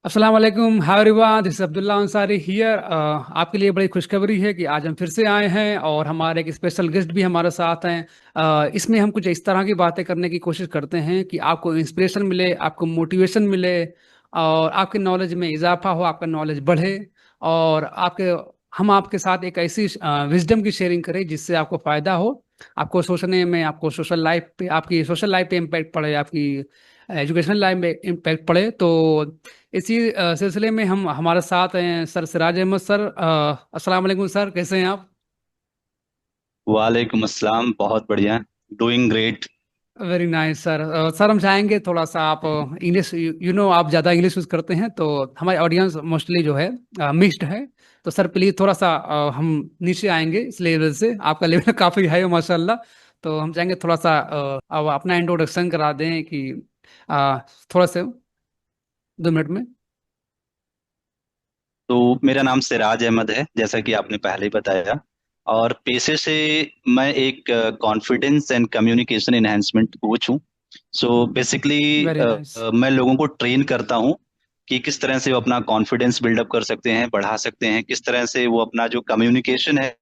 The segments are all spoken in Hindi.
अस्सलाम वालेकुम, hi everyone, this is Abdullah Ansari here. आपके लिए बड़ी खुशखबरी है कि आज हम फिर से आए हैं और हमारे एक स्पेशल गेस्ट भी हमारे साथ हैं। इसमें हम कुछ इस तरह की बातें करने की कोशिश करते हैं कि आपको इंस्पिरेशन मिले, आपको मोटिवेशन मिले और आपके नॉलेज में इजाफा हो, आपका नॉलेज बढ़े और आपके हम आपके साथ एक ऐसी विजडम की शेयरिंग करें जिससे आपको फायदा हो, आपको सोचने में, आपको सोशल लाइफ पे, आपकी सोशल लाइफ पे इम्पैक्ट पड़े, आपकी एजुकेशनल लाइफ में इम्पैक्ट पड़े। तो इसी सिलसिले में हम हमारे साथ हैं सर सिराज अहमद सर। अस्सलाम वालेकुम सर, कैसे हैं आप? वालेकुम अस्सलाम। बहुत बढ़िया। Doing great. Very nice sir. Sir हम चाहेंगे थोड़ा सा आप इंग्लिश, यू नो आप ज़्यादा इंग्लिश यूज़ करते हैं तो हमारी ऑडियंस मोस्टली जो है मिक्स्ड है। तो सर प्लीज़ थोड़ा सा हम नीचे आएंगे इस लेवल से, आपका लेवल काफ़ी हाई है माशाल्लाह। तो हम चाहेंगे थोड़ा सा अब अपना इंट्रोडक्शन करा दें कि अ, थोड़ा से 2 मिनट में। तो मेरा नाम सिराज अहमद है, जैसा कि आपने पहले ही बताया। और पेशे से मैं एक confidence and communication enhancement coach हूँ। So basically very nice. मैं लोगों को ट्रेन करता हूँ कि किस तरह से वो अपना कॉन्फिडेंस बिल्डअप कर सकते हैं, बढ़ा सकते हैं, किस तरह से वो अपना जो कम्युनिकेशन है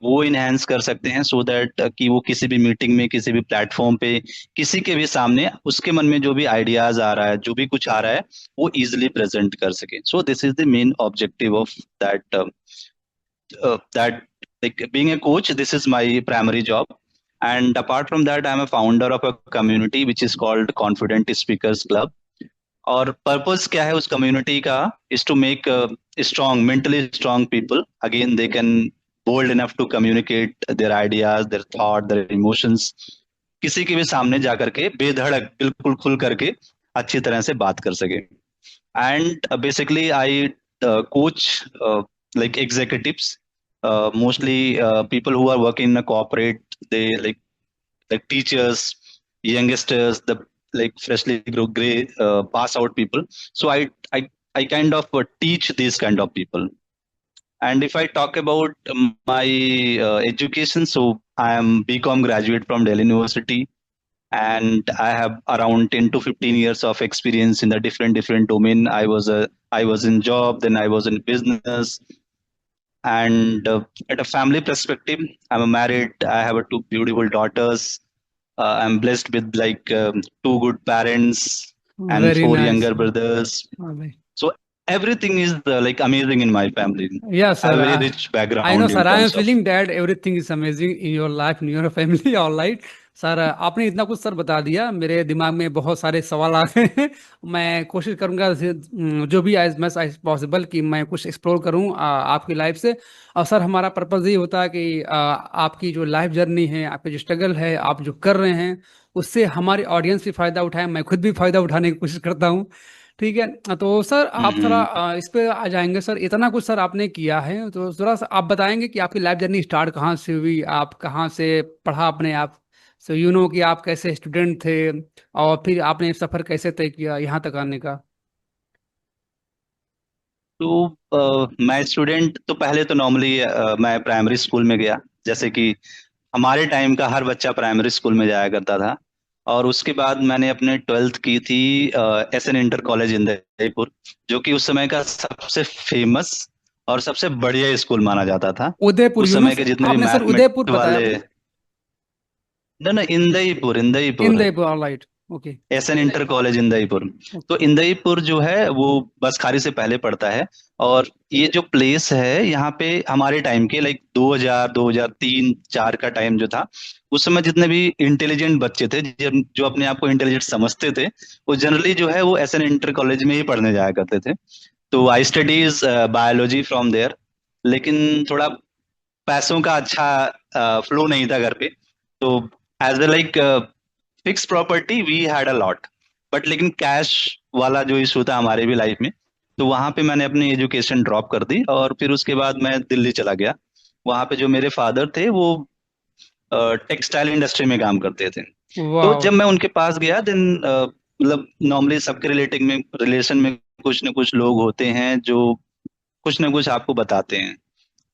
वो इनहेंस कर सकते हैं, सो दैट कि वो किसी भी मीटिंग में, किसी भी प्लेटफॉर्म पे, किसी के भी सामने उसके मन में जो भी आइडियाज आ रहा है, जो भी कुछ आ रहा है, वो इजिली प्रेजेंट कर सके। So this is the main objective of that that like being a coach. This is my primary job, and apart from that, I am a founder of a community which is called Confident Speakers Club. और पर्पस क्या है उस कम्युनिटी का? Is to make strong, mentally strong people, again they can bold enough to communicate their ideas, their thought, their emotions, किसी के भी सामने जा करके बेधड़क, बिल्कुल खुल करके अच्छी तरह से बात कर सके। And basically I coach like executives, mostly people who are working in a corporate, they like teachers, youngsters, the like freshly gray pass out people. So I kind of teach these kind of people. And if I talk about my education, so I am BCom graduate from Delhi University, and I have around 10 to 15 years of experience in the different domain. I was in job, then I was in business. And at a family perspective, I'm married. I have two beautiful daughters. I'm blessed with like two good parents and very four nice. younger brothers. हाँ भाई। So everything is like amazing in my family. Yes, I have sir. a very rich I know, background sir. in I am terms of. feeling that everything is amazing in your life, in your family, all right. Sir आपने इतना कुछ सर बता दिया, मेरे दिमाग में बहुत सारे सवाल आ गए हैं। मैं कोशिश करूंगा जो भी एज मच एज पॉसिबल कि मैं कुछ एक्सप्लोर करूं आपकी लाइफ से। और सर हमारा पर्पस ये होता है कि आपकी जो लाइफ जर्नी है, आपकी जो स्ट्रगल है, आप जो कर रहे हैं, उससे हमारी ऑडियंस भी फायदा उठाए, मैं खुद भी फायदा उठाने की कोशिश करता हूँ। ठीक है, तो सर आप थोड़ा हम्म। इस पे आ जाएंगे। सर इतना कुछ सर आपने किया है तो थोड़ा सा आप बताएंगे कि आपकी लाइफ जर्नी स्टार्ट कहाँ से हुई, आप कहाँ से पढ़ा अपने आप से, यू नो कि आप कैसे स्टूडेंट थे और फिर आपने सफर कैसे तय किया यहाँ तक आने का। तो मैं स्टूडेंट तो पहले तो नॉर्मली मैं प्राइमरी स्कूल में गया, जैसे कि हमारे टाइम का हर बच्चा प्राइमरी स्कूल में जाया करता था। और उसके बाद मैंने अपने ट्वेल्थ की थी S N inter college in Jaipur, जो कि उस समय का सबसे फेमस और सबसे बढ़िया स्कूल माना जाता था। उदयपुर, उस यू नो समय के जितने भी आपने सर उदयपुर मैथमेटिक्स बताया वाले। आपने? ना ना, Indaipur, Indaipur. Udaipur, alright. Okay. S N inter college Indaipur. तो इंदईपुर जो है वो बसखारी से पहले पड़ता है। और ये जो प्लेस है यहाँ पे, हमारे टाइम के लाइक 2000 2003 4 का टाइम जो था, उस समय जितने भी इंटेलिजेंट बच्चे थे, जो अपने आप को इंटेलिजेंट समझते थे, वो जनरली जो है वो एस एन इंटर कॉलेज में ही पढ़ने जाया करते थे। तो आई स्टडीज बायोलॉजी फ्रॉम देयर। लेकिन थोड़ा पैसों का अच्छा फ्लो नहीं था घर पे। तो as a like fix property we had a lot, but लेकिन कैश वाला जो इशू था हमारे भी लाइफ में। तो वहां पे मैंने अपनी एजुकेशन ड्रॉप कर दी और फिर उसके बाद मैं दिल्ली चला गया। वहां पे जो मेरे फादर थे वो टेक्सटाइल इंडस्ट्री में काम करते थे। तो वाह। जब मैं उनके पास गया, देन मतलब नॉर्मली सबके रिलेशन में कुछ ना कुछ लोग होते हैं जो कुछ ना कुछ आपको बताते हैं।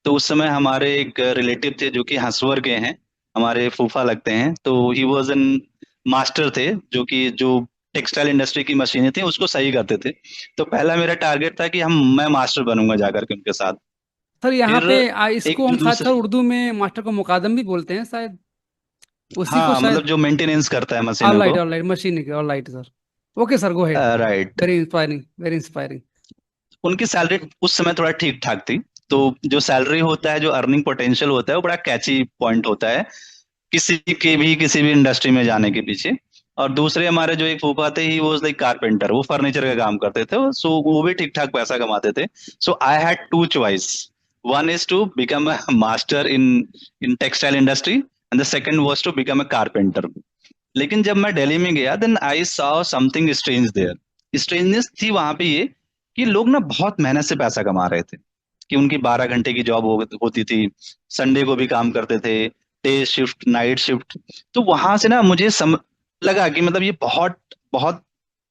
तो उस समय हमारे एक रिलेटिव थे जो कि हंसवर के हैं, हमारे फूफा लगते हैं। तो ही वॉज एन मास्टर थे, जो कि जो टेक्सटाइल इंडस्ट्री की मशीनें थी उसको सही करते थे। तो पहला मेरा टारगेट था कि मैं मास्टर बनूंगा जाकर के उनके साथ। सर यहाँ फिर पे एक इसको हम जो शायद सर दूसरे, उर्दू में मास्टर को मुकादम भी बोलते हैं शायद, उसी को हाँ मतलब शायद। जो मेंटेनेंस करता है मशीनों को। All right machine all right sir. Okay sir, go ahead. Right. Very inspiring, very inspiring. उनकी सैलरी उस समय थोड़ा ठीक ठाक थी। तो जो सैलरी होता है, जो अर्निंग पोटेंशियल होता है, वो बड़ा कैची पॉइंट होता है किसी भी इंडस्ट्री में जाने के पीछे। और दूसरे हमारे जो एक फूफा थे, ही वाज लाइक कारपेंटर, वो फर्नीचर का काम करते थे, सो वो भी ठीक ठाक पैसा कमाते थे। So I had two choice, one is to become a master in in textile industry and the second was to become a carpenter. लेकिन जब मैं दिल्ली में गया, then I saw something strange there. Strangeness थी वहां पे ये कि लोग ना बहुत मेहनत से पैसा कमा रहे थे। कि उनकी 12 घंटे की जॉब होती थी, संडे को भी काम करते थे, डे शिफ्ट नाइट शिफ्ट। तो वहां से ना मुझे लगा कि मतलब ये बहुत बहुत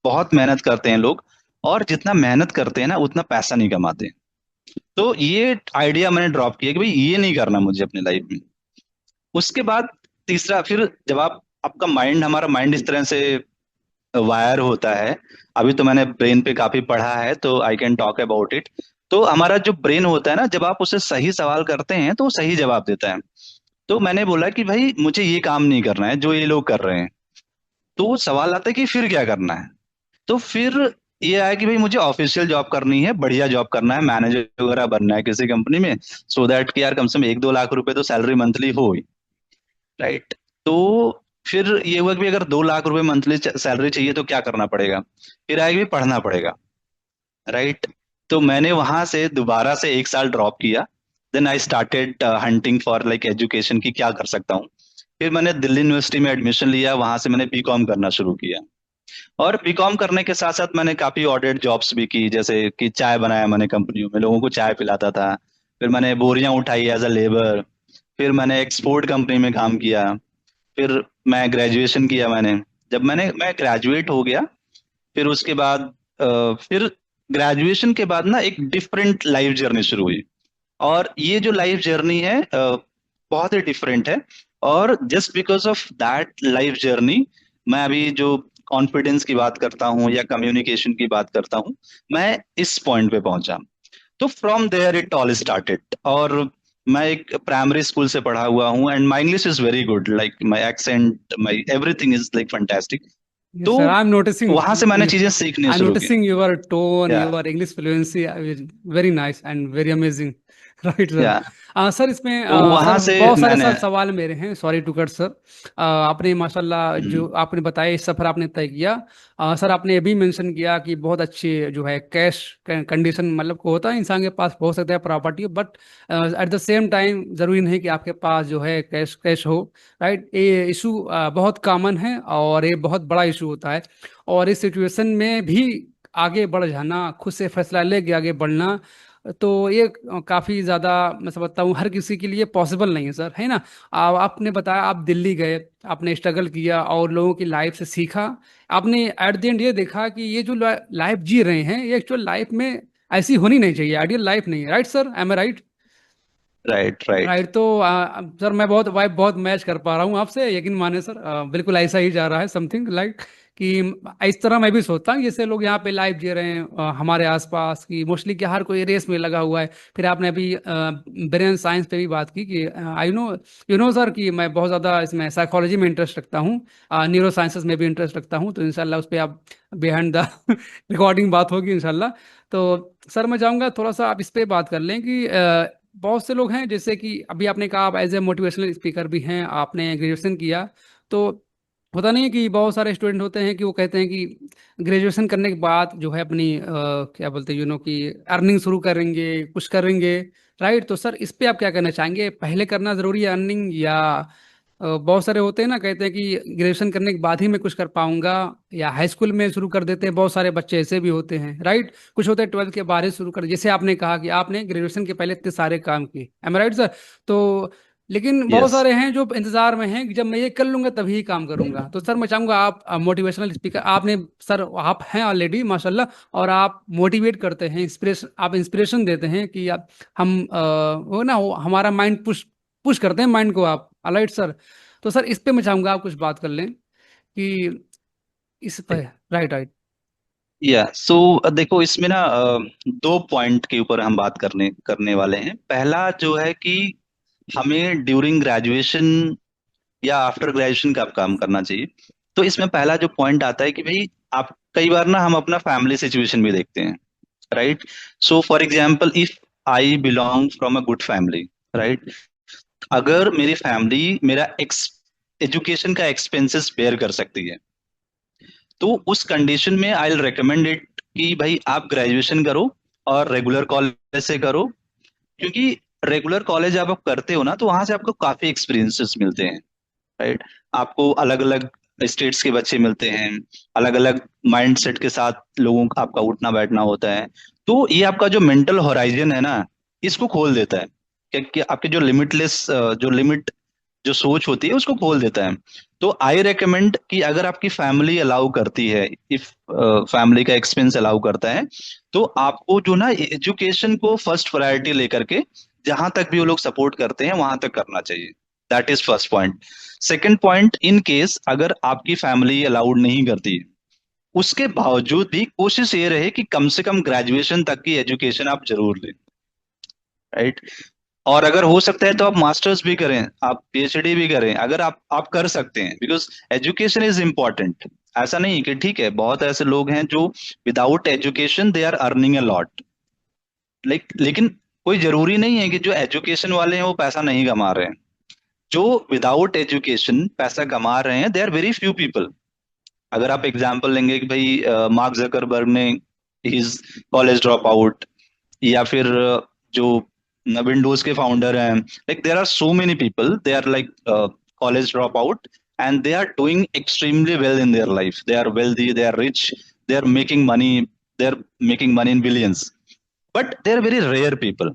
बहुत मेहनत करते हैं लोग, और जितना मेहनत करते हैं ना उतना पैसा नहीं कमाते। तो ये आइडिया मैंने ड्रॉप किया कि भाई ये नहीं करना मुझे अपनी लाइफ में। उसके बाद तीसरा, फिर जब आपका माइंड, हमारा माइंड इस तरह से वायर होता है। अभी तो मैंने ब्रेन पे काफी पढ़ा है, तो I can talk about it. तो हमारा जो ब्रेन होता है ना, जब आप उसे सही सवाल करते हैं तो वो सही जवाब देता है। तो मैंने बोला कि भाई मुझे ये काम नहीं करना है जो ये लोग कर रहे हैं। तो वो सवाल आता है कि फिर क्या करना है। तो फिर ये आया कि भाई मुझे ऑफिशियल जॉब करनी है, बढ़िया जॉब करना है, मैनेजर वगैरह बनना है किसी कंपनी में, सो दैट कि यार कम से कम 1-2 लाख रुपए तो सैलरी मंथली हो, राइट। तो फिर ये हुआ कि भाई अगर 2 लाख रुपए मंथली सैलरी चाहिए तो क्या करना पड़ेगा। फिर आगे भी पढ़ना पड़ेगा, राइट। तो मैंने वहां से दोबारा से 1 साल ड्रॉप किया। Then I started hunting for like education की क्या कर सकता हूँ। फिर मैंने दिल्ली यूनिवर्सिटी में एडमिशन लिया, वहां से मैंने बीकॉम करना शुरू किया। और बीकॉम करने के साथ साथ मैंने काफी ऑडेड जॉब्स भी की, जैसे कि चाय बनाया मैंने कंपनियों में, लोगों को चाय पिलाता था। फिर मैंने बोरियां उठाई एज अ लेबर। फिर मैंने एक्सपोर्ट कंपनी में काम किया। फिर मैं ग्रेजुएशन किया मैंने। जब मैं ग्रेजुएट हो गया, फिर उसके बाद फिर ग्रेजुएशन के बाद ना एक डिफरेंट लाइफ जर्नी शुरू हुई। और ये जो लाइफ जर्नी है बहुत ही डिफरेंट है। और just because of that life journey, मैं अभी जो कॉन्फिडेंस की बात करता हूँ या कम्युनिकेशन की बात करता हूँ, मैं इस पॉइंट पे पहुंचा। तो from there it all started. और मैं एक प्राइमरी स्कूल से पढ़ा हुआ हूँ, and my English is very good, like my accent, my everything is like fantastic. Yes, तो sir. I'm noticing. वहां से मैंने चीजें सीखनी I'm शुरू की। noticing your tone, या your English fluency. Very nice and very amazing. Right, sir. या सर इसमें तो सर वहां से बहुत सारे मैंने, सर सवाल मेरे हैं, सॉरी टू कट सर। आपने माशाल्लाह जो हम्म, आपने बताया इस सफर आपने तय किया। सर आपने ये भी मेंशन किया कि बहुत अच्छी जो है कैश कंडीशन मतलब को होता है, इंसान के पास हो सकता है property, but at the same time जरूरी नहीं कि आपके पास जो है कैश कैश हो। राइट, ये इशू बहुत कॉमन है और ये बहुत बड़ा इशू होता है। और इस सिचुएशन में भी आगे बढ़ जाना, खुद से फैसला लेके आगे बढ़ना, तो ये काफ़ी ज़्यादा मैं समझता हूँ हर किसी के लिए पॉसिबल नहीं है सर, है ना। आपने बताया आप दिल्ली गए, आपने स्ट्रगल किया और लोगों की लाइफ से सीखा। आपने एट द एंड ये देखा कि ये जो लाइफ जी रहे हैं ये एक्चुअल लाइफ में ऐसी होनी नहीं चाहिए, आइडियल लाइफ नहीं है। Right sir, am I right? Right right. Right. तो सर मैं बहुत वाइब बहुत मैच कर पा रहा हूँ आपसे, यकीन माने सर। बिल्कुल ऐसा ही जा रहा है समथिंग लाइक कि इस तरह मैं भी सोचता हूँ जैसे लोग यहाँ पे लाइव जी रहे हैं हमारे आसपास की, मोस्टली कि हर कोई रेस में लगा हुआ है। फिर आपने अभी ब्रेन साइंस पे भी बात की कि I know, you know sir कि मैं बहुत ज़्यादा इसमें साइकोलॉजी में इंटरेस्ट रखता हूँ, न्यूरो साइंसेस में भी इंटरेस्ट रखता हूँ। तो इंशाल्लाह उस पर आप बिहाइंड द रिकॉर्डिंग बात होगी इंशाल्लाह। तो सर मैं चाहूँगा थोड़ा सा आप इस पे बात कर लें कि बहुत से लोग हैं जैसे कि अभी आपने कहा आप एज ए मोटिवेशनल स्पीकर भी हैं, आपने ग्रेजुएशन किया। तो होता नहीं है कि बहुत सारे स्टूडेंट होते हैं कि वो कहते हैं कि ग्रेजुएशन करने के बाद जो है अपनी क्या बोलते हैं यू नो कि अर्निंग शुरू करेंगे, कुछ करेंगे। राइट, तो सर इस पे आप क्या कहना चाहेंगे, पहले करना ज़रूरी है अर्निंग, या बहुत सारे होते हैं ना कहते हैं कि ग्रेजुएशन करने के बाद ही मैं कुछ कर पाऊंगा, या हाई स्कूल में शुरू कर देते हैं, बहुत सारे बच्चे ऐसे भी होते हैं। राइट, कुछ होते हैं 12th के बाद ही शुरू कर, जैसे आपने कहा कि आपने ग्रेजुएशन के पहले इतने सारे काम किए, एम राइट सर? तो लेकिन बहुत यस। सारे हैं जो इंतजार में हैं कि जब मैं ये कर लूंगा तभी काम करूंगा। तो सर मैं चाहूंगा आप मोटिवेशनल स्पीकर आपने, सर आप हैं ऑलरेडी माशाल्लाह, और आप मोटिवेट करते हैं, इंस्पिरेशन आप इंस्पिरेशन देते हैं कि आप हम वो ना वो हमारा माइंड पुश पुश करते हैं माइंड को आप, राइट सर? तो सर इस पे मैं चाहूंगा आप कुछ बात कर लें कि इस पर। Right right. या सो देखो इसमें ना दो पॉइंट के ऊपर हम बात करने करने वाले हैं। पहला जो है कि हमें ड्यूरिंग ग्रेजुएशन या आफ्टर ग्रेजुएशन कब काम करना चाहिए। तो इसमें पहला जो पॉइंट आता है कि भाई आप कई बार ना हम अपना फैमिली सिचुएशन भी देखते हैं, right. So for example if I belong from a good family, right. अगर मेरी फैमिली मेरा एजुकेशन का एक्सपेंसेस बेयर कर सकती है, तो उस कंडीशन में आई विल रिकमेंड इट कि भाई आप ग्रेजुएशन करो और रेगुलर कॉलेज से करो। क्योंकि रेगुलर कॉलेज आप करते हो ना, तो वहां से आपको काफी एक्सपीरियंसेस मिलते हैं, राइट। आपको अलग अलग स्टेट्स के बच्चे मिलते हैं, अलग अलग माइंड सेट के साथ लोगों का आपका उठना बैठना होता है। तो ये आपका जो मेंटल होराइजन है ना, इसको खोल देता है। कि आपके जो लिमिटलेस जो लिमिट जो सोच होती है उसको खोल देता है। तो आई रेकमेंड कि अगर आपकी फैमिली अलाउ करती है, इफ फैमिली का एक्सपेंस अलाउ करता है, तो आपको जो ना एजुकेशन को फर्स्ट प्रायोरिटी लेकर के जहां तक भी वो लोग सपोर्ट करते हैं वहां तक करना चाहिए। That is first point. Second point, in case अगर आपकी फैमिली अलाउड नहीं करती है, उसके बावजूद भी कोशिश ये रहे कि कम से कम ग्रेजुएशन तक की एजुकेशन आप जरूर लें, राइट। और अगर हो सकता है तो आप मास्टर्स भी करें, आप पीएचडी भी करें, अगर आप कर सकते हैं, बिकॉज एजुकेशन इज इम्पोर्टेंट। ऐसा नहीं कि ठीक है, बहुत ऐसे लोग हैं जो without education they are earning a lot, लेकिन कोई जरूरी नहीं है कि जो एजुकेशन वाले हैं वो पैसा नहीं कमा रहे हैं। जो विदाउट एजुकेशन पैसा कमा रहे हैं they are very few people. अगर आप एग्जांपल लेंगे कि भाई मार्क जकरबर्ग ने हिज कॉलेज ड्रॉप आउट, या फिर जो विंडोज के फाउंडर हैं, like there are so many people they are like college drop out and they are doing extremely well in their life, they are wealthy, they are rich, they are making money, they are making money in billions. But they are very rare people.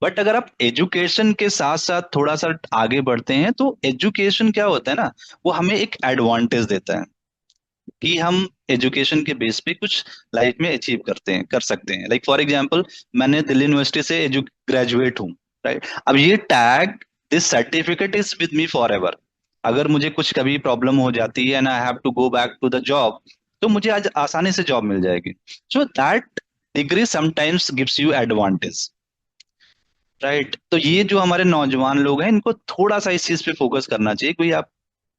But अगर आप एजुकेशन के साथ साथ थोड़ा सा आगे बढ़ते हैं, तो एजुकेशन क्या होता है ना, वो हमें एक एडवांटेज देता है कि हम एजुकेशन के बेस पे कुछ लाइफ में अचीव करते हैं, कर सकते हैं। लाइक फॉर एग्जांपल, मैंने दिल्ली यूनिवर्सिटी से ग्रेजुएट हूँ, राइट। अब ये tag, this certificate is with me forever. अगर मुझे कुछ कभी प्रॉब्लम हो जाती है and I have to go back to the job, तो मुझे आज आसानी से जॉब मिल जाएगी। So that degree sometimes gives you advantage, right. तो ये जो हमारे नौजवान लोग हैं, इनको थोड़ा सा इस चीज पे फोकस करना चाहिए। कोई आप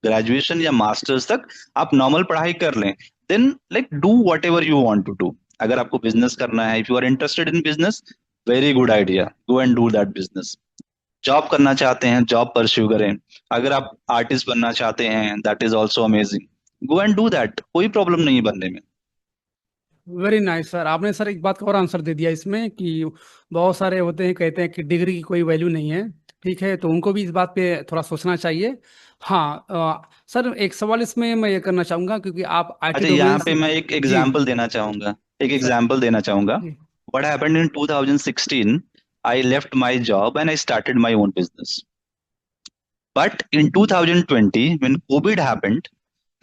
ग्रेजुएशन या मास्टर्स तक आप नॉर्मल पढ़ाई कर लें, then like do whatever you want to do. अगर आपको बिजनेस करना है, if you are interested in business, very good idea, go and do that business. Job करना चाहते हैं, जॉब परस्यू करें। अगर आप आर्टिस्ट बनना चाहते हैं, that is also amazing, go and do that, कोई प्रॉब्लम नहीं है बनने में। वेरी नाइस सर, आपने सर एक बात का और आंसर दे दिया इसमें कि बहुत सारे होते हैं कहते हैं कि डिग्री की कोई वैल्यू नहीं है। ठीक है, तो उनको भी इस बात पे थोड़ा सोचना चाहिए। हाँ सर एक सवाल इसमें मैं ये करना चाहूंगा, क्योंकि आप आईटी अच्छा, डोमेन यहाँ से। पे मैं एक जी एग्जाम्पल देना चाहूंगा, एक सर। एग्जाम्पल देना चाहूंगा। जी। What happened in 2016, I left my job and I started my own business. But in 2020, when COVID happened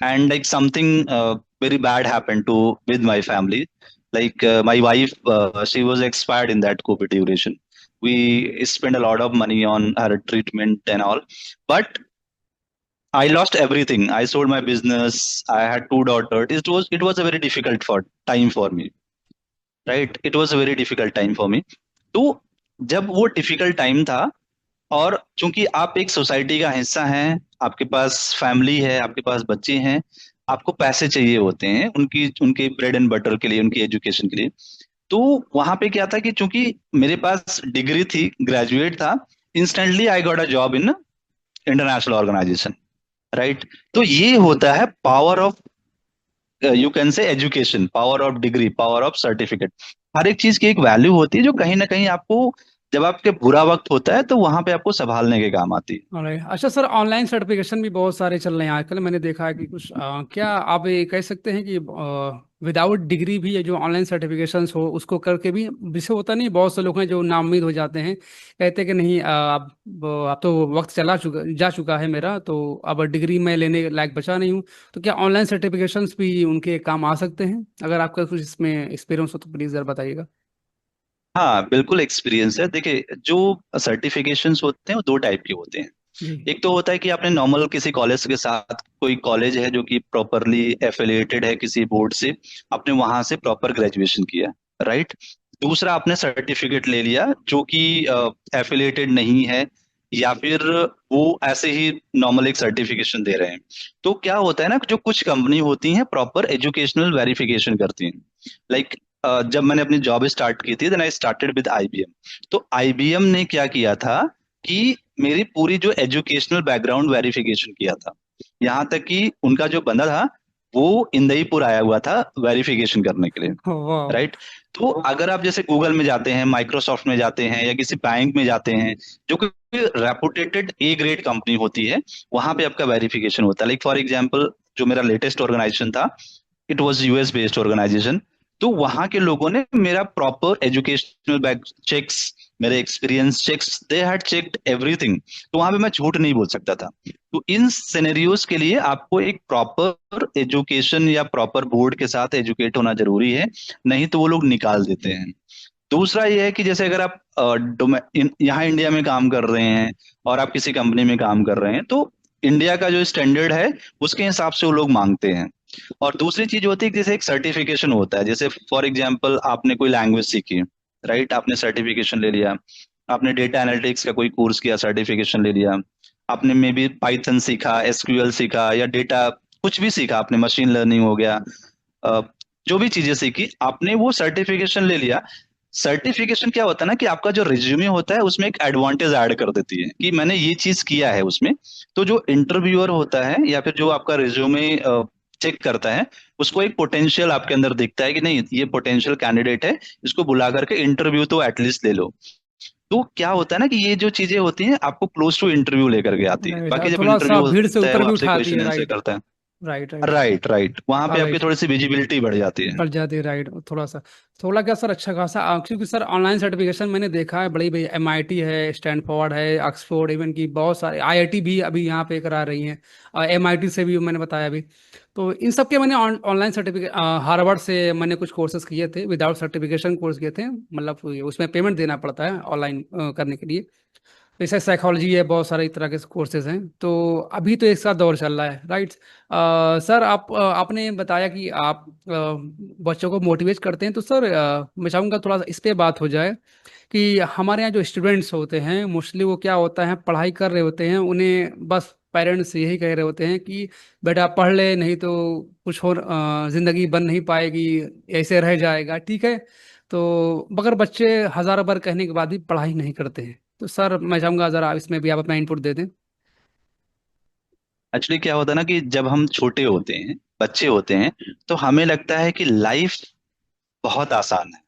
and like something very bad happened to with my family, like my wife, she was expired in that COVID duration. We spent a lot of money on her treatment and all, but I lost everything. I sold my business. I had two daughters. It was a very difficult for time for me, right? It was a very difficult time for me. तो जब वो डिफिकल्ट टाइम था, और चूंकि आप एक सोसाइटी का हिस्सा हैं, आपके पास फैमिली है, आपके पास बच्चे हैं, आपको पैसे चाहिए होते हैं उनकी उनके ब्रेड एंड बटर के लिए, उनकी एजुकेशन के लिए। तो वहां पे क्या था कि चूंकि मेरे पास डिग्री थी, ग्रेजुएट था, instantly I got a job in international organisation, right. तो ये होता है power of, you can say education, power of degree, power of certificate. हर एक चीज की एक वैल्यू होती है जो कहीं ना कहीं आपको, जब आपके बुरा वक्त होता है तो वहां पे आपको संभालने के काम आती है। ऑलराइट। अच्छा सर, ऑनलाइन सर्टिफिकेशन भी बहुत सारे चल रहे हैं आजकल, मैंने देखा है कि कुछ क्या आप ये कह सकते हैं कि विदाउट डिग्री भी ये जो ऑनलाइन सर्टिफिकेशंस हो उसको करके भी, जिसे होता नहीं, बहुत से लोग हैं जो नाउम्मीद हो जाते हैं, कहते हैं कि नहीं अब तो वक्त जा चुका है मेरा, तो अब डिग्री मैं लेने लायक बचा नहीं हूँ। तो क्या ऑनलाइन सर्टिफिकेशंस भी उनके काम आ सकते हैं? अगर आपका कुछ इसमें एक्सपीरियंस हो तो प्लीज़ ज़रा बताइएगा। हाँ बिल्कुल एक्सपीरियंस है। देखिए, जो सर्टिफिकेशंस होते हैं वो दो टाइप के होते हैं। जी। एक तो होता है कि आपने नॉर्मल किसी कॉलेज के साथ, कोई कॉलेज है जो कि प्रॉपरली एफिलिएटेड है किसी बोर्ड से, आपने वहां से प्रॉपर ग्रेजुएशन किया, राइट। दूसरा, आपने सर्टिफिकेट ले लिया जो कि एफिलिएटेड नहीं है, या फिर वो ऐसे ही नॉर्मल एक सर्टिफिकेशन दे रहे हैं। तो क्या होता है ना, जो कुछ कंपनी होती हैं प्रॉपर एजुकेशनल वेरिफिकेशन करती हैं। लाइक जब मैंने अपनी जॉब स्टार्ट की थी, then I started with IBM. तो आईबीएम ने क्या किया था कि मेरी पूरी जो एजुकेशनल बैकग्राउंड वेरिफिकेशन किया था, यहाँ तक कि उनका जो बंदा था वो इंदईपुर आया हुआ था वेरिफिकेशन करने के लिए, वाह। राइट। तो अगर आप जैसे गूगल में जाते हैं, माइक्रोसॉफ्ट में जाते हैं, या किसी बैंक में जाते हैं, जो कि रेपुटेटेड ए ग्रेड कंपनी होती है, वहां पे आपका वेरिफिकेशन होता है। लाइक फॉर एग्जांपल, जो मेरा लेटेस्ट ऑर्गेनाइजेशन था, it was US based organisation. तो वहां के लोगों ने मेरा प्रॉपर एजुकेशनल बैक चेक्स, मेरे experience checks, they had checked everything. तो वहां पे मैं झूठ नहीं बोल सकता था। तो इन सिनेरियोज के लिए आपको एक प्रॉपर एजुकेशन या प्रॉपर बोर्ड के साथ एजुकेट होना जरूरी है, नहीं तो वो लोग निकाल देते हैं। दूसरा ये है कि जैसे अगर आप यहाँ इंडिया में काम कर रहे हैं और आप किसी कंपनी में काम कर रहे हैं, तो इंडिया का जो स्टैंडर्ड है उसके हिसाब से वो लोग मांगते हैं। और दूसरी चीज होती है कि जैसे एक सर्टिफिकेशन होता है, जैसे फॉर एग्जांपल आपने कोई लैंग्वेज सीखी, राइट, आपने सर्टिफिकेशन ले लिया। आपने डेटा एनालिटिक्स का कोई कोर्स किया, सर्टिफिकेशन ले लिया। आपने मे बी पाइथन सीखा, एसक्यूएल सीखा, या डेटा कुछ भी सीखा, आपने मशीन लर्निंग हो गया, अ, जो भी चीजें सीखी आपने, वो सर्टिफिकेशन ले लिया। सर्टिफिकेशन क्या होता है ना, कि आपका जो रिज्यूमे होता है उसमें एक एडवांटेज ऐड कर देती है कि मैंने ये चीज किया है उसमें। तो जो इंटरव्यूअर होता है या फिर जो आपका रिज्यूमे चेक करता है, उसको एक पोटेंशियल आपके अंदर दिखता है कि नहीं, ये पोटेंशियल कैंडिडेट है, इसको बुला करके इंटरव्यू तो एटलीस्ट ले लो। तो क्या होता है ना, कि ये जो चीजें होती हैं आपको क्लोज टू इंटरव्यू लेकर के आती है। राइट, बाकी जब थोड़ा सा इंटरव्यू भीड़ से होता है ऊपर वो भी आपसे उठाती क्वेश्चन है। Answer right. करता है। राइट। राइट। राइट राइट, वहां पे हाँ आपकी भाई। थोड़ी सी विजिबिलिटी बढ़ जाती है। बढ़ जाती है, राइट। थोड़ा सा, थोड़ा क्या सर, अच्छा खासा क्योंकि सर ऑनलाइन सर्टिफिकेशन मैंने देखा है, बड़ी बड़ी एमआईटी है, स्टैनफोर्ड है, ऑक्सफोर्ड, इवन की बहुत सारे आईआईटी भी अभी यहाँ पे करा रही हैं, और एमआईटी से भी मैंने बताया अभी। तो इन सब के मैंने ऑनलाइन सर्टिफिकेट, हार्वर्ड से मैंने कुछ कोर्सेज किए थे, विदाउट सर्टिफिकेशन कोर्स किए थे, मतलब उसमें पेमेंट देना पड़ता है ऑनलाइन करने के लिए। जैसे साइकोलॉजी है, बहुत सारे तरह के कोर्सेज हैं। तो अभी तो एक साथ दौर चल रहा है, राइट। सर आपने बताया कि आप बच्चों को मोटिवेट करते हैं, तो सर मैं चाहूँगा थोड़ा सा इस पे बात हो जाए कि हमारे यहाँ जो स्टूडेंट्स होते हैं, मोस्टली वो क्या होता है, पढ़ाई कर रहे होते हैं, उन्हें बस पेरेंट्स यही कह रहे होते हैं कि बेटा पढ़ ले, नहीं तो कुछ और जिंदगी बन नहीं पाएगी, ऐसे रह जाएगा, ठीक है। तो मगर बच्चे हजारों बार कहने के बाद भी पढ़ाई नहीं करते हैं। तो सर मैं चाहूंगा जरा इसमें भी आप अपना इनपुट दे दें। एक्चुअली क्या होता है ना, कि जब हम छोटे होते हैं, बच्चे होते हैं, तो हमें लगता है कि लाइफ बहुत आसान है,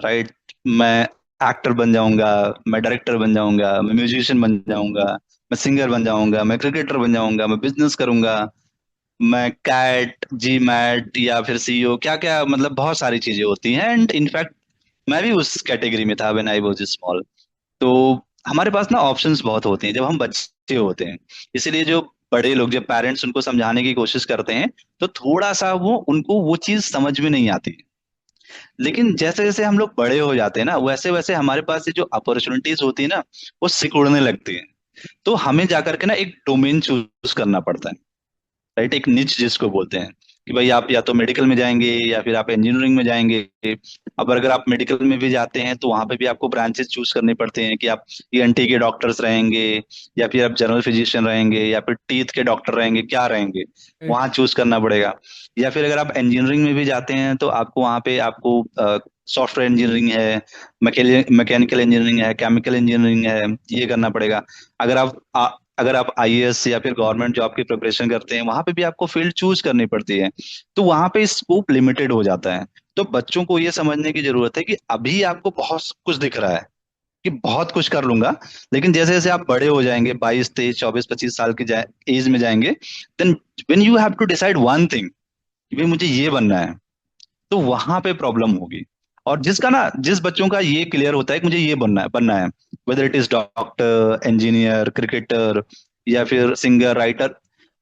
राइट। मैं एक्टर बन जाऊंगा, मैं डायरेक्टर बन जाऊंगा, मैं म्यूजिशियन बन जाऊंगा, मैं सिंगर बन जाऊंगा, मैं क्रिकेटर बन जाऊंगा, मैं बिजनेस करूंगा, मैं कैट जी मैट या फिर सीईओ, क्या क्या, मतलब बहुत सारी चीजें होती हैं। एंड इनफैक्ट मैं भी उस कैटेगरी में था व्हेन आई वाज स्मॉल। तो हमारे पास ना ऑप्शंस बहुत होते हैं जब हम बच्चे होते हैं। इसीलिए जो बड़े लोग, जब पेरेंट्स उनको समझाने की कोशिश करते हैं, तो थोड़ा सा वो उनको वो चीज समझ में नहीं आती। लेकिन जैसे जैसे हम लोग बड़े हो जाते हैं ना, वैसे वैसे हमारे पास ये जो अपॉर्चुनिटीज होती है ना, वो सिकुड़ने लगती हैं। तो हमें जाकर के ना एक डोमेन चूज करना पड़ता है, राइट, एक निच जिसको बोलते हैं, कि भाई आप या तो मेडिकल में जाएंगे या फिर आप इंजीनियरिंग में जाएंगे। अब अगर आप मेडिकल में भी जाते हैं तो वहां पे भी आपको ब्रांचेस चूज करने पड़ते हैं, कि आप ईएनटी के डॉक्टर्स रहेंगे, या फिर आप जनरल फिजिशियन रहेंगे, या फिर टीथ के डॉक्टर रहेंगे, क्या रहेंगे, राइट। वहां चूज करना पड़ेगा। या फिर अगर आप इंजीनियरिंग में भी जाते हैं तो आपको वहां पे आपको सॉफ्टवेयर इंजीनियरिंग है, मैकेनिकल इंजीनियरिंग है, केमिकल इंजीनियरिंग है, ये करना पड़ेगा। अगर अगर आप आईएएस या फिर गवर्नमेंट जॉब की प्रिपरेशन करते हैं, वहां पे भी आपको फील्ड चूज करनी पड़ती है। तो वहां पे स्कोप लिमिटेड हो जाता है। तो बच्चों को ये समझने की जरूरत है कि अभी आपको बहुत कुछ दिख रहा है, कि बहुत कुछ कर लूंगा, लेकिन जैसे जैसे आप बड़े हो जाएंगे, 22 23 24 25 साल की एज में जाएंगे, then when you have to decide one thing, कि भाई मुझे ये बनना है, तो वहां पे प्रॉब्लम होगी। और जिसका ना, जिस बच्चों का ये क्लियर होता है कि मुझे ये बनना है, whether it is doctor, engineer, cricketer, या फिर सिंगर, राइटर,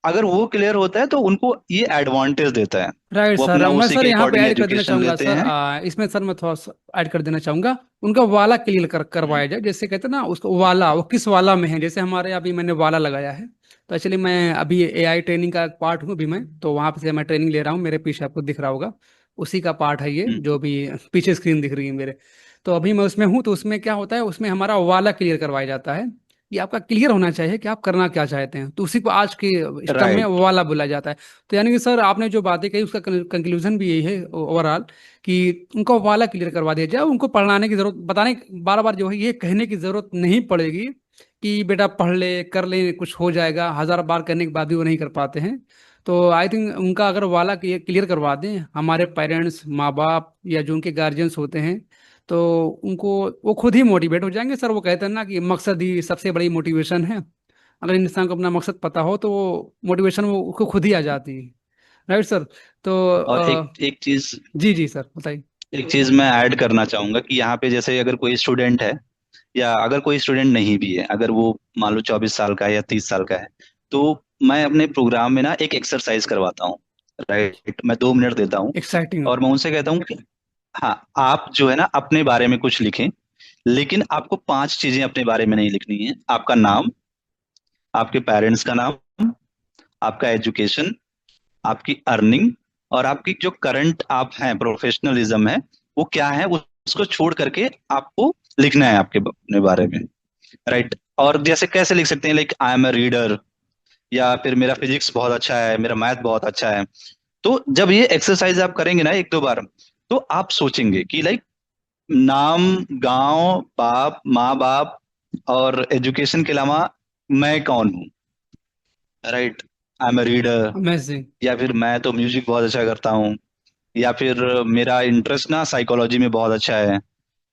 अगर वो क्लियर होता है तो उनको ये एडवांटेज देता है। राइट वो सर, अपना मैं उसी सर के यहाँ पे अकॉर्डिंग ऐड कर देना एजुकेशन चाहूंगा लेते सर, हैं। इसमें सर मैं थोड़ा सा ऐड कर देना चाहूंगा। उनका वाला क्लियर हम्म। करवाया जाए, जैसे कहते हैं ना उसको वाला, वो किस वाला में है। जैसे हमारे अभी मैंने वाला लगाया है, तो एक्चुअली मैं अभी एआई ट्रेनिंग का पार्ट हूँ अभी मैं, तो वहाँ पे से मैं ट्रेनिंग ले रहा हूँ। मेरे पीछे आपको दिख रहा होगा, उसी का पार्ट है ये, जो हम्म। भी पीछे स्क्रीन दिख रही है मेरे। तो अभी मैं उसमें हूँ, तो उसमें क्या होता है, उसमें हमारा वाला क्लियर करवाया जाता है। ये आपका क्लियर होना चाहिए कि आप करना क्या चाहते हैं, तो उसी को आज के स्टम में राइट। वाला बोला जाता है। तो यानी कि सर आपने जो बातें कही उसका कंक्लूजन भी यही है ओवरऑल, कि उनको वाला क्लियर करवा दिया जाए। उनको पढ़ाने की जरूरत, बताने बार बार जो है ये कहने की जरूरत नहीं पड़ेगी कि बेटा पढ़ ले कर ले कुछ हो जाएगा, हजार बार करने के बाद भी वो नहीं कर पाते हैं। तो आई थिंक उनका अगर वाला क्लियर करवा दें हमारे पेरेंट्स, माँ बाप या जो उनके गार्जियंस होते हैं, तो उनको, वो खुद ही मोटिवेट हो जाएंगे सर। वो कहते हैं ना कि मकसद ही सबसे बड़ी मोटिवेशन है। अगर इंसान को अपना मकसद पता हो तो वो मोटिवेशन वो उसको खुद ही आ जाती है। Right sir. तो और एक एक चीज जी जी सर बताइए। एक चीज मैं ऐड करना चाहूंगा कि यहाँ पे जैसे अगर कोई स्टूडेंट है, या अगर कोई स्टूडेंट नहीं भी है, अगर वो मान लो 24 साल का है या 30 साल का है, तो मैं अपने प्रोग्राम में ना एक एक्सरसाइज करवाता हूँ। राइट, मैं 2 मिनट देता हूँ एक्साइटिंग। और मैं उनसे कहता हूँ कि हाँ, आप जो है ना अपने बारे में कुछ लिखें, लेकिन आपको 5 चीजें अपने बारे में नहीं लिखनी है। आपका नाम, आपके पेरेंट्स का नाम, आपका एजुकेशन, आपकी अर्निंग, और आपकी जो करंट आप हैं प्रोफेशनलिज्म है वो क्या है, उसको छोड़ करके आपको लिखना है आपके अपने बारे में। राइट। और जैसे कैसे लिख सकते हैं, like I am a reader, या फिर मेरा फिजिक्स बहुत अच्छा है, मेरा मैथ बहुत अच्छा है। तो जब ये एक्सरसाइज आप करेंगे ना 1-2 बार, तो आप सोचेंगे कि लाइक नाम, गांव, बाप, माँ बाप और एजुकेशन के अलावा मैं कौन हूँ। Right. I am a reader, amazing. या फिर मैं तो म्यूजिक बहुत अच्छा करता हूँ, या फिर मेरा इंटरेस्ट ना साइकोलॉजी में बहुत अच्छा है,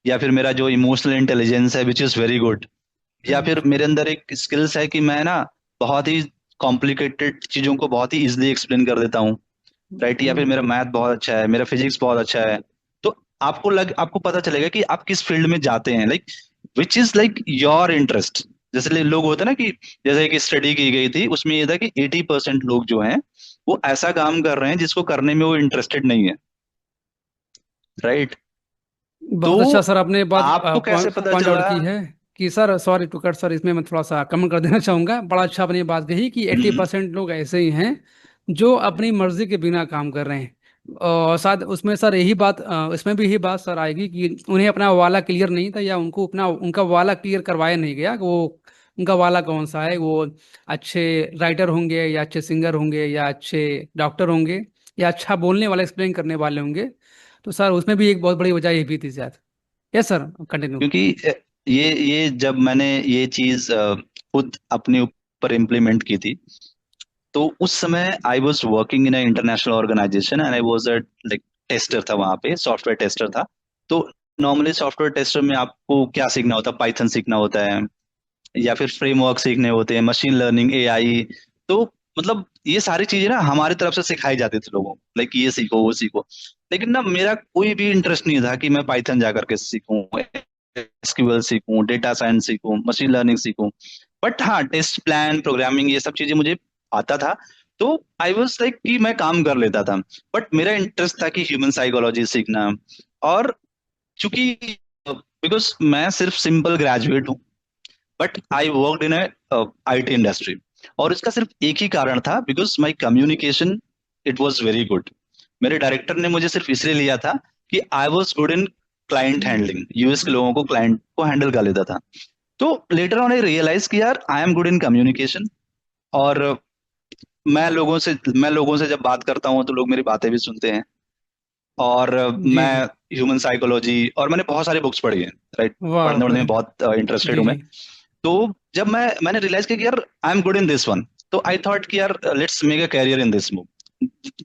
या फिर मेरा जो इमोशनल इंटेलिजेंस है विच इज वेरी गुड, या फिर राइट। मेरे अंदर एक स्किल्स है कि मैं ना बहुत ही कॉम्प्लिकेटेड चीजों को बहुत ही इजिली एक्सप्लेन कर देता हूँ। राइट। या फिर मेरा मैथ बहुत अच्छा है, मेरा फिजिक्स बहुत अच्छा है। तो आपको पता चलेगा कि आप किस फील्ड में जाते हैं, like which is like your interest. जैसे लोग होते हैं ना कि जैसे एक स्टडी की गई थी, उसमें ये था कि 80% लोग जो हैं वो ऐसा काम कर रहे हैं जिसको करने में वो इंटरेस्टेड नहीं है। राइट। तो बहुत अच्छा सर, आपने बात आपको कैसे पता पॉइंट आउट चला? की है कि sir, sorry to cut sir, इसमें मैं थोड़ा सा कमेंट कर देना चाहूंगा। बड़ा अच्छा आपने ये बात कही कि 80% लोग ऐसे ही हैं जो अपनी मर्जी के बिना काम कर रहे हैं। और साथ उसमें सर यही बात, इसमें भी यही बात सर आएगी कि उन्हें अपना वाला क्लियर नहीं था, या उनको अपना उनका वाला क्लियर करवाया नहीं गया कि वो उनका वाला कौन सा है। वो अच्छे राइटर होंगे, या अच्छे सिंगर होंगे, या अच्छे डॉक्टर होंगे, या अच्छा बोलने वाले, एक्सप्लेन करने वाले होंगे। तो सर उसमें भी एक बहुत बड़ी वजह ये भी थी शायद। Yes sir, continue. क्योंकि ये जब मैंने ये चीज खुद अपने ऊपर इम्प्लीमेंट की थी, तो उस समय I was working in international organisation and I was a like tester था वहां पे, सॉफ्टवेयर टेस्टर था। तो नॉर्मली सॉफ्टवेयर टेस्टर में आपको क्या सीखना होता है, पाइथन सीखना होता है, या फिर फ्रेमवर्क सीखने होते हैं, मशीन लर्निंग, एआई। तो मतलब ये सारी चीजें ना हमारी तरफ से सिखाई जाती थी लोगों को, लाइक ये सीखो वो सीखो। लेकिन ना मेरा कोई भी इंटरेस्ट नहीं था कि मैं पाइथन जा करके सीखूं, एसक्यूएल सीखूं, डेटा साइंस सीखूं, मशीन लर्निंग सीखूं। बट हाँ, टेस्ट प्लान, प्रोग्रामिंग, ये सब चीजें मुझे आता था। तो आई वाज लाइक कि मैं काम कर लेता था। बट मेरा इंटरेस्ट था कि ह्यूमन साइकोलॉजी सीखना। और चूंकि बिकॉज मैं सिर्फ सिंपल ग्रेजुएट हूँ, but I worked in IT industry, और इसका सिर्फ एक ही कारण था, because my communication it was very good. मेरे डायरेक्टर ने मुझे सिर्फ इसलिए लिया था कि I was good in client handling, US के लोगों को, क्लाइंट को हैंडल कर लेता था। तो लेटर ऑन आई रियलाइज कि यार I am good in communication. और मैं लोगों से जब बात करता हूँ तो लोग मेरी बातें भी सुनते हैं। और जी मैं जी। ह्यूमन साइकोलॉजी, और मैंने बहुत सारी बुक्स पढ़ी हैं। राइट। वाह पढ़ने वढ़ने में वेरी। बहुत इंटरेस्टेड जी हूँ मैं। जी। तो जब मैंने रियलाइज किया कि यार I am good in this one, तो आई थॉट कि यार let's make a career in this move,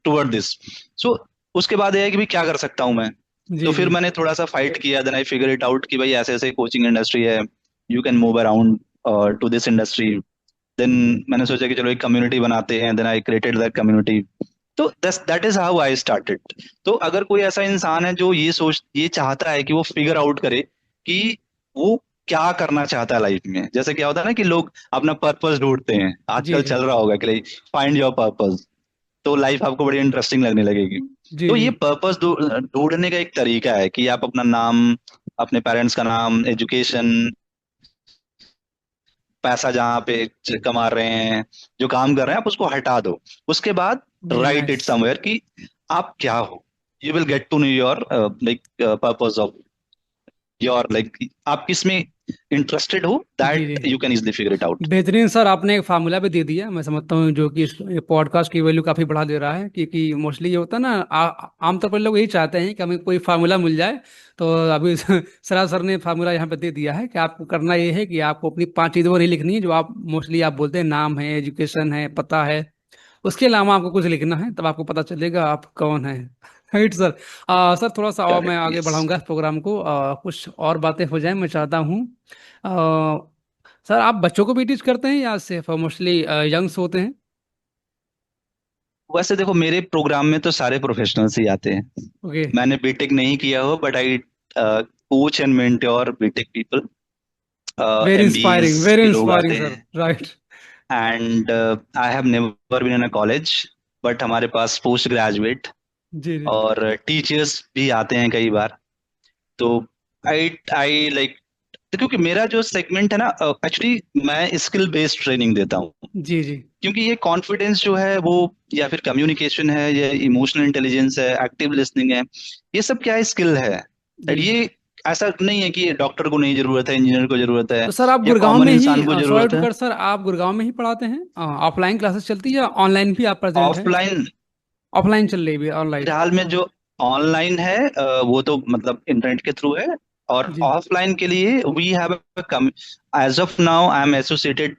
toward this. So उसके बाद ये है कि भाई क्या कर सकता हूँ मैं। तो जी फिर जी। मैंने थोड़ा सा फाइट किया, then I figure it out कि भाई ऐसे ऐसे कोचिंग इंडस्ट्री है, you can move around to this industry. Then मैंने सोचा कि चलो एक कम्युनिटी बनाते हैं, then I created that community. तो that is how I started. तो अगर कोई ऐसा इंसान है जो ये चाहता है कि वो फिगर आउट करे कि वो क्या करना चाहता है लाइफ में। जैसे क्या होता है ना कि लोग अपना पर्पस ढूंढते हैं, जी आजकल जी चल रहा होगा कि फाइंड योर पर्पस, तो लाइफ आपको बड़ी इंटरेस्टिंग लगने लगेगी। जी तो जी ये पर्पस ढूंढने का एक तरीका है कि आप अपना नाम, अपने पेरेंट्स का नाम, एजुकेशन, पैसा जहाँ पे कमा रहे हैं, जो काम कर रहे हैं, आप उसको हटा दो। उसके बाद very write it nice. Somewhere कि आप क्या हो। You will get to know your like purpose of your, like आप किस में इंटरेस्टेड हो, जी जी that you can easily figure it out. बेहतरीन सर, आपने एक फार्मूला भी दे दिया मैं समझता हूँ, जो कि इस पॉडकास्ट की वैल्यू काफी बढ़ा दे रहा है, क्योंकि मोस्टली ये होता है ना, आमतौर पर लोग यही चाहते हैं कि हमें कोई फार्मूला मिल जाए। तो अभी सरा सर ने फार्मूला यहाँ पे दे दिया है कि आपको करना ये है कि आपको अपनी 5 चीजें वो नहीं लिखनी है जो आप मोस्टली आप बोलते हैं, नाम है, एजुकेशन है, पता है। उसके अलावा आपको कुछ लिखना है, तब आपको पता चलेगा आप कौन है। Right sir. सर थोड़ा सा और मैं करेक्ट, आगे यस। बढ़ाऊंगा इस प्रोग्राम को, कुछ और बातें हो जाए मैं चाहता हूँ। सर आप बच्चों को भी टीच करते हैं या सिर्फ मोस्टली यंग्स होते हैं? वैसे देखो, मेरे प्रोग्राम में तो सारे प्रोफेशनल्स ही आते हैं। ओके। मैंने बीटेक नहीं किया हो, but I coach and mentor BTech people, MBAs very के लोग इंस्पायरिंग आते सर, हैं। Right. And I have never been in a college, but हमारे पास पोस्ट ग्रेजुएट जी जी। और टीचर्स भी आते हैं कई बार। तो आई आई लाइक, क्योंकि मेरा जो सेगमेंट है ना, एक्चुअली मैं स्किल बेस्ड ट्रेनिंग देता हूँ। जी जी क्योंकि ये कॉन्फिडेंस जो है वो, या फिर कम्युनिकेशन है, या इमोशनल इंटेलिजेंस है, एक्टिव लिसनिंग है, ये सब क्या है, स्किल है। जी। ये ऐसा नहीं है कि डॉक्टर को नहीं जरूरत है, इंजीनियर को जरूरत है, तो सर आप या गुड़गांव कॉमन में ही, इंसान को सॉरी जरूरत टू है। कट सर, आप गुड़गांव में ही पढ़ाते हैं? ऑफलाइन क्लासेस चलती है या ऑनलाइन भी आप प्रेजेंट हैं? ऑफलाइन ऑफलाइन चल रही है, ऑनलाइन? फिलहाल में जो ऑनलाइन है, वो तो मतलब इंटरनेट के थ्रू है। और जी। ऑफलाइन के लिए we have as of now I am associated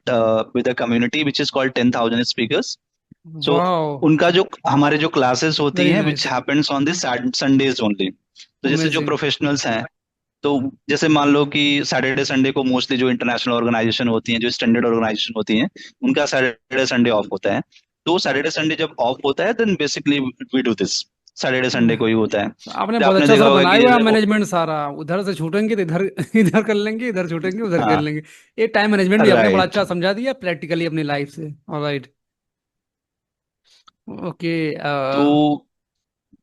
with a community which is called 10,000 speakers. So wow. उनका जो हमारे जो क्लासेस होती वेरी हैं, which nice. Happens on this Sundays only. तो जैसे जो अमेजिंग। प्रोफेशनल्स हैं, तो जैसे मान लो कि सैटरडे संडे को मोस्टली जो इंटरनेशनल ऑर्गेनाइजेशन होती हैं, जो स्टैंडर्ड ऑर्गेनाइजेशन होती हैं, उनका सैटरडे संडे ऑफ होता है। तो सैटरडे संडे जब ऑफ होता है, then basically we do this, Saturday Sunday को ही होता है। आपने तो बहुत आपने अच्छा देखा सर होगा बनाया कि हुआ है जैसे मैनेजमेंट सारा, उधर से छूटेंगे तो इधर इधर कर लेंगे, इधर छूटेंगे उधर कर हाँ, लेंगे। ये टाइम मैनेजमेंट भी आपने बड़ा राइट। अच्छा समझा दिया प्रैक्टिकली अपनी लाइफ से। ऑलराइट। ओके। तो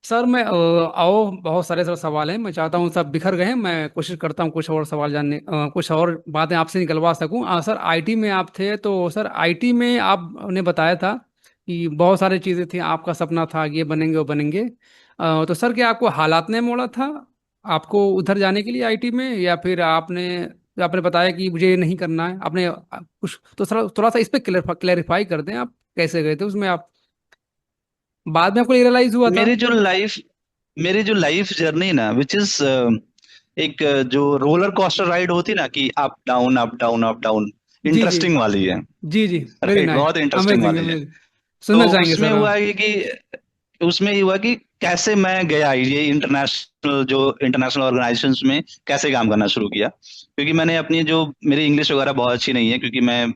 सर मैं आओ, बहुत सारे सर सवाल हैं, मैं चाहता हूँ सब बिखर गए हैं, मैं कोशिश करता हूँ कुछ और सवाल जानने, कुछ और बातें आपसे निकलवा सकूँ। सर आईटी में आप थे, तो सर आईटी में आपने बताया था कि बहुत सारी चीज़ें थी, आपका सपना था कि ये बनेंगे वो बनेंगे। तो सर क्या आपको हालात ने मोड़ा था आपको उधर जाने के लिए आईटी में, या फिर आपने आपने बताया कि मुझे ये नहीं करना है, आपने कुछ तो सर थोड़ा सा इस पे क्लेरिफाई कर दें, आप कैसे गए थे उसमें, आप बाद में आपको रियलाइज हुआ था? मेरी जो लाइफ मेरी जो लाइफ जर्नी ना, विच इज एक जो रोलर कोस्टर राइड होती ना, कि up down up down up down, जी जी इंटरेस्टिंग वाली है। जी जी। Very right, nice. बहुत इंटरेस्टिंग अमेजिंग वाली है। अमेजिंग। तो सुनना चाहेंगे उसमें सर, हाँ। हुआ उसमें ये हुआ कि कैसे मैं गया ये इंटरनेशनल ऑर्गेनाइजेशंस में, कैसे काम करना शुरू किया। क्योंकि मैंने अपनी जो, मेरी इंग्लिश वगैरह बहुत अच्छी नहीं है, क्योंकि मैं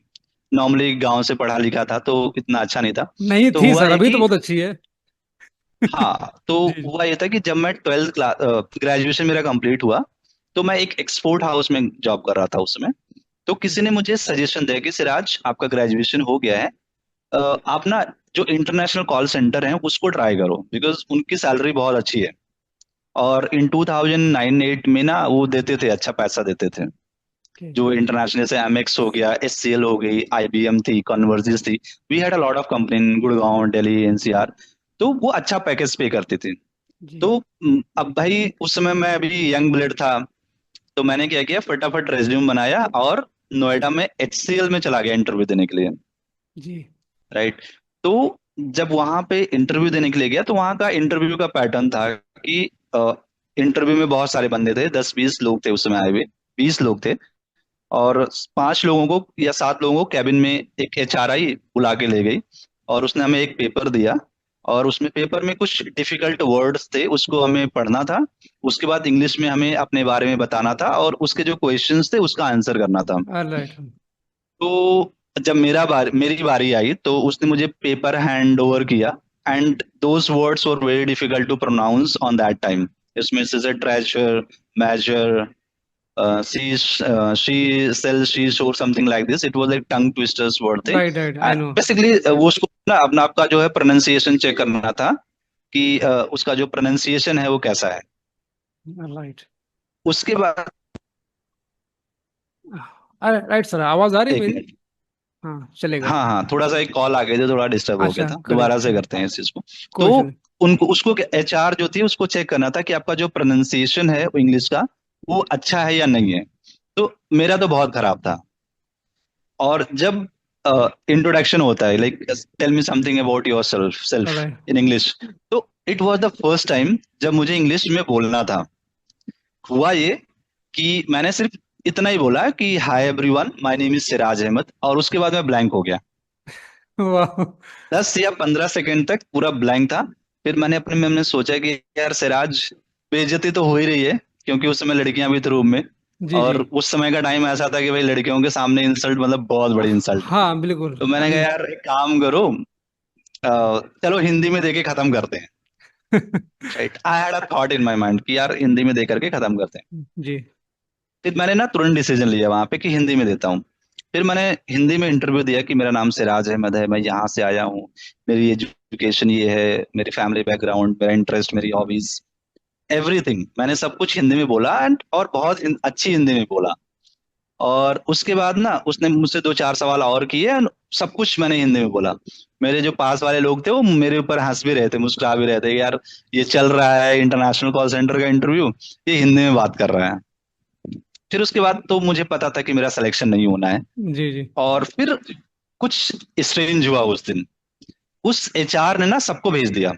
नॉर्मली गांव से पढ़ा लिखा था, तो इतना अच्छा नहीं था। नहीं तो थी हुआ सर, ये अभी तो कि बहुत अच्छी है। हाँ, तो जी हुआ ये था कि जब मैं ट्वेल्थ क्लास, ग्रेजुएशन मेरा कंप्लीट हुआ, तो मैं एक एक्सपोर्ट हाउस में जॉब कर रहा था उस समय। तो किसी ने मुझे सजेशन दिया कि सिराज, आपका ग्रेजुएशन हो गया है, आप ना जो इंटरनेशनल कॉल सेंटर है उसको ट्राई करो, बिकॉज उनकी सैलरी बहुत अच्छी है। और इन 2009-8 में ना वो देते थे, अच्छा पैसा देते थे। ओके। जो इंटरनेशनल से एमएक्स हो गया, एचसीएल हो गई, आईबीएम थी, कन्वर्जिस थी, we had a lot of company in Gurgaon, Delhi, NCR. तो वो अच्छा पैकेज पे करती थी। जी तो अब भाई उस समय मैं अभी यंग ब्लड था, तो मैंने क्या किया, फटाफट रेज्यूम बनाया और नोएडा में एचसीएल में चला गया इंटरव्यू देने के लिए। जी राइट। तो जब वहां पे इंटरव्यू देने के लिए गया, तो वहां का इंटरव्यू का पैटर्न था कि इंटरव्यू में बहुत सारे बंदे थे, 10-20 लोग थे उस समय आए हुए, 20 लोग थे। और 5 लोगों को या 7 लोगों को कैबिन में एक एचआरआई बुला के ले गई, और उसने हमें एक पेपर दिया। और उसमें पेपर में कुछ डिफिकल्ट वर्ड्स थे, उसको हमें पढ़ना था। उसके बाद इंग्लिश में हमें अपने बारे में बताना था, और उसके जो क्वेश्चंस थे उसका आंसर करना था। ऑलराइट। तो जब मेरी बारी आई, तो उसने मुझे पेपर हैंड ओवर किया। And those words were very difficult to pronounce on that time. इसमें से treasure, measure, she sells she showed something like this. It was like tongue twisters word थे. Right right I know. Basically वो उसको ना अपना आपका जो है प्रोनाउंसिएशन चेक करना था कि उसका जो प्रोनाउंसिएशन है वो कैसा है। राइट। उसके बाद राइट सर, आवाज आ रही है एक मेरी? मिनट। हाँ चलेगा। हाँ हाँ, थोड़ा सा एक कॉल आ गया था, थोड़ा डिस्टर्ब हो गया अच्छा था, करें दोबारा से चलो। करते हैं इस चीज को। कोई इशू तो नहीं। उनको उसको एचआर जो थी उसको चेक करना था कि आपका जो प्रोनाउंसिएशन है इंग्लिश का वो अच्छा है या नहीं है। तो मेरा तो बहुत खराब था। और जब इंट्रोडक्शन होता है like tell me something about yourself self right. In English, तो it was the first time जब मुझे इंग्लिश में बोलना था। हुआ ये कि मैंने सिर्फ इतना ही बोला कि hi everyone my name is Siraj Ahmad, और उसके बाद मैं ब्लैंक हो गया। वाह। 10 या 15 सेकंड तक पूरा ब्लैंक था। फिर मैंने अपने में हमने सोचा कि यार सिराज, बेइज्जती तो हो ही रही है, क्योंकि उस समय लड़कियां भी थी रूम में। जी जी। और उस समय का टाइम ऐसा था कि भाई लड़कियों के सामने इंसल्ट मतलब बहुत बड़ी इंसल्ट। हाँ बिल्कुल तो मैंने कहा अभी। यार एक काम करो, चलो हिंदी में देके खत्म करते हैं। Right, I had a thought in my mind कि यार हिंदी में दे करके खत्म करते हैं। जी। फिर मैंने ना तुरंत डिसीजन लिया वहां पे कि हिंदी में देता हूँ। फिर मैंने हिंदी में इंटरव्यू दिया कि मेरा नाम सिराज अहमद है, मैं यहाँ से आया हूँ, मेरी एजुकेशन ये है, मेरी फैमिली बैकग्राउंड, मेरा इंटरेस्ट, मेरी हॉबीज, एवरीथिंग मैंने सब कुछ हिंदी में बोला। एंड और बहुत अच्छी हिंदी में बोला। और उसके बाद ना उसने मुझसे 2 4 सवाल और किए and सब कुछ मैंने हिंदी में बोला। मेरे जो पास वाले लोग थे वो मेरे ऊपर हंस भी रहे थे, मुस्कुरा भी रहे थे कि यार ये चल रहा है इंटरनेशनल कॉल सेंटर का इंटरव्यू, ये हिंदी में बात कर रहा है। फिर उसके बाद तो मुझे पता था कि मेरा सिलेक्शन नहीं होना है। जी जी। और फिर कुछ स्ट्रेंज हुआ उस दिन। उस एचआर ने ना सबको भेज दिया।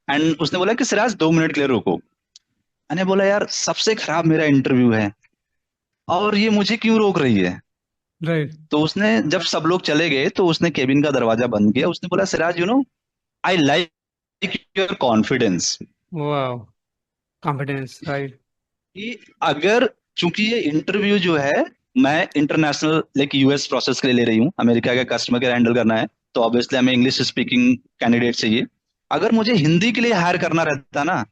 एंड उसने बोला कि सिराज 2 मिनट के लिए रुको। मैंने बोला यार सबसे खराब मेरा इंटरव्यू है और ये मुझे क्यों रोक रही है। राइट। तो उसने जब सब लोग चले गए तो उसने केबिन का दरवाजा बंद किया, उसने बोला Siraj you know I like your confidence. वाह। Confidence right. कि अगर, चूंकि ये इंटरव्यू जो है मैं इंटरनेशनल लाइक यूएस प्रोसेस के लिए ले रही हूँ, अमेरिका का कस्टमर केयर हैंडल करना है, तो ऑब्वियसली हमें इंग्लिश स्पीकिंग कैंडिडेट चाहिए। अगर मुझे हिंदी के लिए हायर करना रहता ना,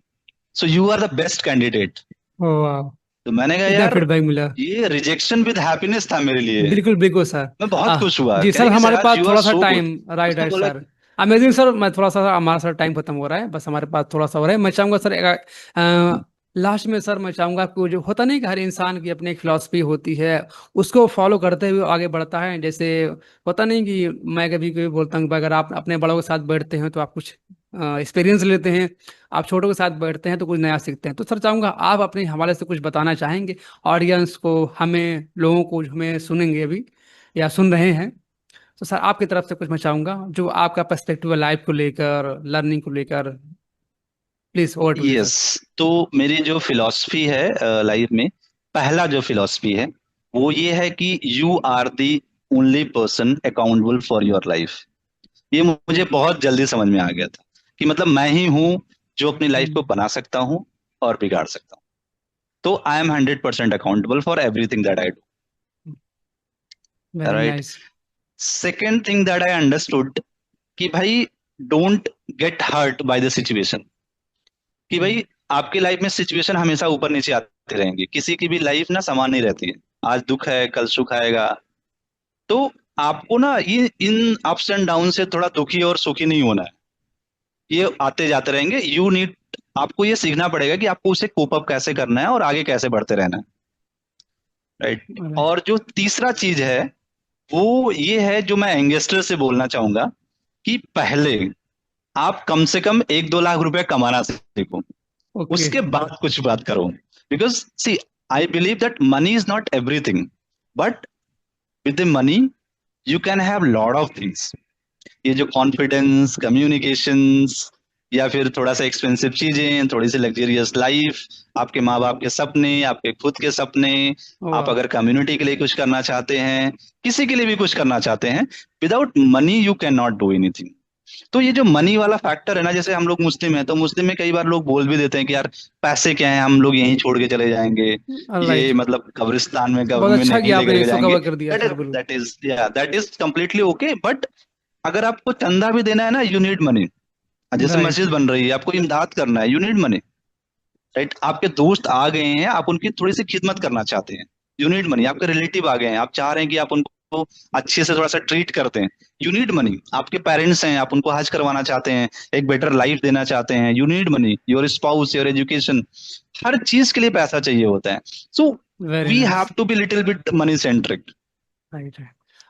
so you are the best candidate. वाह। तो मैंने कहा इतना यार फीडबैक मिला। ये रिजेक्शन विद हैप्पीनेस था मेरे लिए। बिल्कुल बिल्कुल सर। मैं बहुत खुश हुआ, जी कह सर, रही कि हमारे सिराज पास यू आर थोड़ा सा सो गुड। टाइम। राइट उसने राइट बोला सर। अमेजिंग सर, मैं थोड़ा सा, हमारा सर टाइम खत्म हो रहा है, बस हमारे पास थोड़ा सा हो रहा है। मैं चाहूंगा सर लास्ट में सर मैं चाहूंगा कि वो जो होता नहीं कि हर इंसान की अपनी एक फिलॉसफी होती है, उसको फॉलो करते हुए आगे बढ़ता है। जैसे होता नहीं कि मैं कभी कभी बोलता हूँ कि अगर आप अपने बड़ों के साथ बैठते हैं तो आप कुछ एक्सपीरियंस लेते हैं, आप छोटों के साथ बैठते हैं तो कुछ नया सीखते हैं। तो सर चाहूंगा आप अपने हवाले से कुछ बताना चाहेंगे ऑडियंस को, हमें, लोगों को जो हमें सुनेंगे अभी या सुन रहे हैं। तो सर आपकी तरफ से कुछ मैं चाहूंगा जो आपका पर्सपेक्टिव है लाइफ को लेकर, लर्निंग को लेकर। Please over to you sir. Yes, तो मेरी जो फिलॉसफी है लाइफ में, पहला जो फिलॉसफी है वो ये है कि you are the only person accountable for your life. ये मुझे बहुत जल्दी समझ में आ गया था कि मतलब मैं ही हूँ जो अपनी लाइफ को बना सकता हूँ और बिगाड़ सकता हूँ। तो I am 100% accountable for everything that I do. Very right. Nice. Second thing that I understood कि भाई don't get hurt by the situation. कि भाई आपकी लाइफ में सिचुएशन हमेशा ऊपर नीचे आती रहेंगी, किसी की भी लाइफ ना समान नहीं रहती है। आज दुख है कल सुख आएगा। तो आपको ना ये इन अप्स एंड डाउन से थोड़ा दुखी और सुखी नहीं होना है, ये आते जाते रहेंगे। यू नीड, आपको ये सीखना पड़ेगा कि आपको उसे कोप अप कैसे करना है और आगे कैसे बढ़ते रहना है। राइट। और जो तीसरा चीज है वो ये है जो मैं यंगस्टर से बोलना चाहूंगा कि पहले आप कम से कम 1 2 लाख रुपए कमाना सीखो, ओके। उसके बाद कुछ बात करो। Because see, I believe that money is not everything, but with the money you can have lot of things. ये जो कॉन्फिडेंस, कम्युनिकेशंस, या फिर थोड़ा सा एक्सपेंसिव चीजें, थोड़ी सी लग्जरियस लाइफ, आपके माँ बाप के सपने, आपके खुद के सपने, आप वाह। अगर कम्युनिटी के लिए कुछ करना चाहते हैं, किसी के लिए भी कुछ करना चाहते हैं, without money you can not do anything. तो ये जो मनी वाला फैक्टर है ना, जैसे हम लोग मुस्लिम हैं तो मुस्लिम में कई बार लोग बोल भी देते हैं कि यार पैसे क्या है, हम लोग यहीं छोड़ के चले जाएंगे, ये राइट। मतलब कब्रिस्तान में कब्र बहुत में अच्छा नहीं किया आपने, लेकर के इसको जाएंगे। कवर कर दिया दैट इज सर बिल्कुल। दैट इज या that is completely okay, but अगर आपको चंदा भी देना है ना, यू नीड मनी। जैसे राइट। मस्जिद बन रही है, आपको इमदाद करना है, यू नीड मनी। राइट, आपके दोस्त आ गए हैं, आप उनकी थोड़ी सी खिदमत करना चाहते हैं, यू नीड मनी। आपके रिलेटिव आ गए हैं, आप चाह रहे हैं कि आप उनको अच्छे से थोड़ा सा ट्रीट करते हैं, यू नीड मनी। आपके पेरेंट्स हैं, आप उनको हज करवाना चाहते हैं, एक बेटर लाइफ देना चाहते हैं, you need money. Your spouse, your education, हर चीज के लिए पैसा चाहिए होता है। So very we nice. Have to be little bit money centric. Right,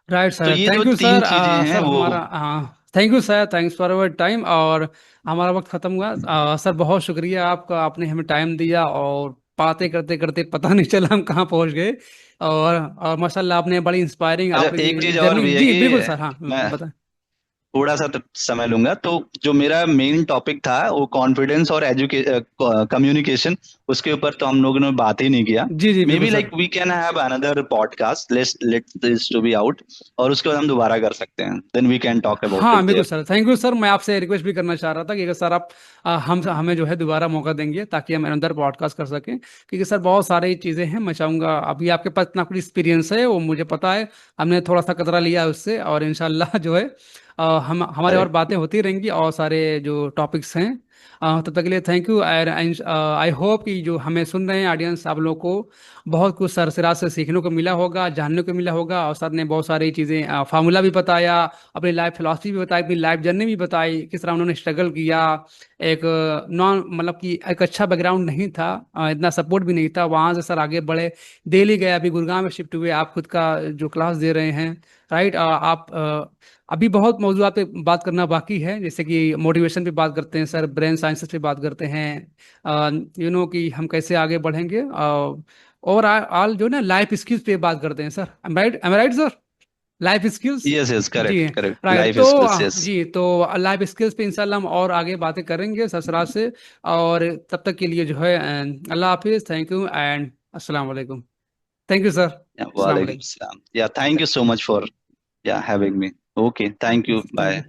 right तो सर, ये जो थैंक यू तीन सर। चीजें हैं सर वो। हमारा thank you sir, thanks for our time. और हमारा वक्त खत्म हुआ। सर बहुत शुक्रिया आपका, आपने हमें टाइम दिया और बातें करते करते पता नहीं चला हम कहाँ पहुंच गए। और माशाल्लाह आपने बड़ी इंस्पायरिंग अच्छा, एक आपकी चीज और जर्नी। भी है जी कि बिल्कुल सर, हाँ मैं बताएं। थोड़ा सा समय लूंगा। तो जो मेरा मेन टॉपिक था वो कॉन्फिडेंस और कम्युनिकेशन, उसके ऊपर तो हम लोगों ने बात ही नहीं किया। जी जी मे बिल्कुल be sir. Like we can have another podcast, let's let this to be out, और उसके बाद हम दोबारा कर सकते हैं, then we can talk about हाँ इट बिल्कुल there. Sir, thank you sir. मैं आपसे रिक्वेस्ट भी करना चाह रहा था कि अगर सर आप हम हमें जो है दोबारा मौका देंगे ताकि हम अंदर पॉडकास्ट कर सकें, क्योंकि सर बहुत सारी चीज़ें हैं। मैं चाहूँगा, अभी आपके पास इतना कुछ एक्सपीरियंस है वो मुझे पता है, हमने थोड़ा सा कतरा लिया उससे, और इंशाल्लाह जो है हम हमारे और करेक्ट। बातें होती रहेंगी और सारे जो टॉपिक्स हैं। तब तक के लिए thank you. And I hope कि जो हमें सुन रहे हैं ऑडियंस, आप लोगों को बहुत कुछ सर सिराज से सीखने को मिला होगा, जानने को मिला होगा। और सर ने बहुत सारी चीज़ें, फार्मूला भी बताया, अपनी लाइफ फिलॉसफी भी बताई, अपनी लाइफ जर्नी भी बताई, किस तरह उन्होंने स्ट्रगल किया। एक नॉन मतलब कि एक अच्छा बैकग्राउंड नहीं था, इतना सपोर्ट भी नहीं था, वहाँ से सर आगे बढ़े, दिल्ली गए, अभी गुड़गांव में शिफ्ट हुए, आप खुद का जो क्लास दे रहे हैं। राइट, आप अभी बहुत मौजूदात पे बात करना बाकी है, जैसे कि मोटिवेशन पे बात करते हैं सर, ब्रेन साइंसेस पे बात करते हैं, कि हम कैसे आगे बढ़ेंगे। और आल जो ना लाइफ स्किल्स पे बात करते हैं sir. Am I right sir? Life skills. Yes yes, जी करेक्ट करेक्ट, राइट। लाइफ तो स्किल्स, यस। जी लाइफ स्किल्स पे इंशाल्लाह हम और आगे बातें करेंगे ससुराल से। और तब तक के लिए जो है अल्लाह हाफिज, थैंक यू एंड अस्सलाम वालेकुम। थैंक यू सर, अस्सलाम वालेकुम वालेकुम। सलाम, yeah thank you so much for yeah having me. Okay, thank you, thank bye. You.